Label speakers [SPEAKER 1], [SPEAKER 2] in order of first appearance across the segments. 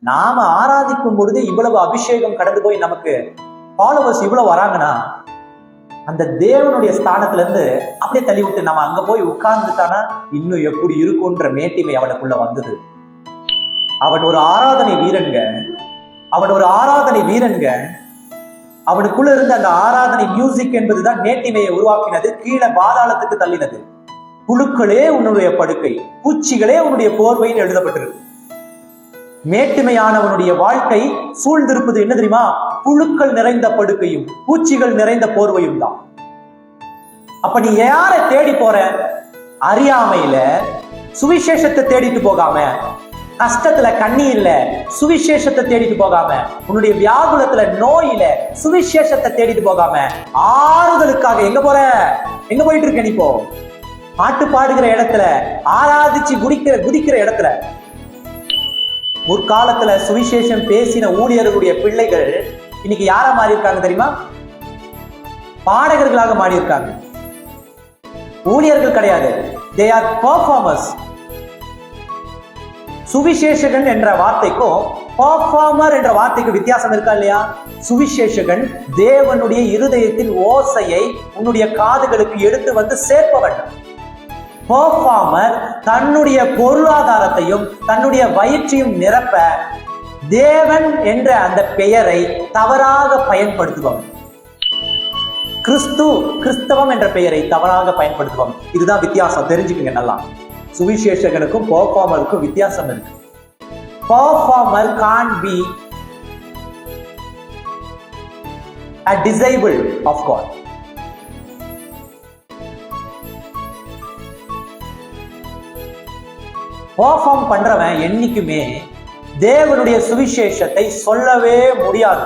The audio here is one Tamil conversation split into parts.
[SPEAKER 1] நாம ஆராதிக்கும் பொழுது இவ்வளவு அபிஷேகம் கடந்து போய் நமக்கு ஃபாலோவர்ஸ் இவ்வளவு வராங்கன்னா அந்த தேவனுடைய ஸ்தானத்துல இருந்து அப்படியே தள்ளி விட்டு நம்ம அங்க போய் உட்கார்ந்துட்டானா இன்னும் எப்படி இருக்கும்ன்ற மேட்டிமை அவனுக்குள்ள வந்தது. அவன் ஒரு ஆராதனை வீரன்க. அவனுக்குள்ள இருந்த அந்த ஆராதனை மியூசிக் என்பதுதான் மேட்டிமையை உருவாக்கினது, கீழே பாதாளத்துக்கு தள்ளினது. புழுக்களே உன்னுடைய படுக்கை, பூச்சிகளே உன்னுடைய போர்வைன்னு எழுதப்பட்டிருக்கு. மேட்டிமையானவனுடைய வாழ்க்கை சூழ்ந்திருப்பது என்ன தெரியுமா? புழுக்கள் நிறைந்த படுக்கையும் பூச்சிகள் நிறைந்த போர்வையும் தான். அப்ப நீ யாரை தேடி போற? அறியாமையில சுவிசேஷத்தை தேடிட்டு போகாம, கஷ்டத்துல கண்ணீர்ல சுவிசேஷத்தை தேடிட்டு போகாம, உன்னுடைய வியாகுலத்துல நோயில சுவிசேஷத்தை தேடிட்டு போகாம, ஆறுதலுக்காக எங்க போயிட்டு இருக்க? நீ போ பாட்டு பாடுகிற இடத்துல, ஆராதிச்சு குதிக்கிற இடத்துல. முற்காலத்துல சுவிசேஷம் பேசின ஊழியர்களுடைய பிள்ளைகள் இன்னைக்கு யாரா மாறி இருக்காங்க தெரியுமா? பாடகர்களாக மாறி இருக்காங்க. ஊழியர்கள் கிடையாது, they are performers. சுவிசேஷகன் என்ற வார்த்தைக்கும் பர்ஃபார்மர் என்ற வார்த்தைக்கு வித்தியாசம் இருக்கா இல்லையா? சுவிசேஷகன் தேவனுடைய இருதயத்தின் ஓசையை உன்னுடைய காதுகளுக்கு எடுத்து வந்து சேர்ப்பவன். பர்ஃபார்மர் தன்னுடைய பொருளாதாரத்தையும் தன்னுடைய வயிற்றையும் நிரப்ப தேவன் என்ற அந்த பெயரை தவறாக பயன்படுத்துபவன். கிறிஸ்தவம் என்ற பெயரை தவறாக பயன்படுத்துவோம். இதுதான் வித்தியாசம், தெரிஞ்சுக்கங்க நல்லா. சுவிசேஷகனுக்கும் பெர்ஃபார்மருக்கும் வித்தியாசம் இருக்கு. Performer can't be a disciple of God. Perform பண்றவன் என்னைக்குமே தேவனுடைய சுவிசேஷத்தை சொல்லவே முடியாது.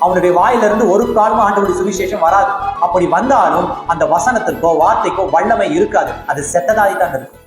[SPEAKER 1] அவனுடைய வாயிலிருந்து ஒரு காலமும் ஆண்டவருடைய சுவிசேஷம் வராது. அப்படி வந்தாலும் அந்த வசனத்திற்கோ வார்த்தைக்கோ வல்லமை இருக்காது. அது செத்ததாய் தான் இருக்கும்.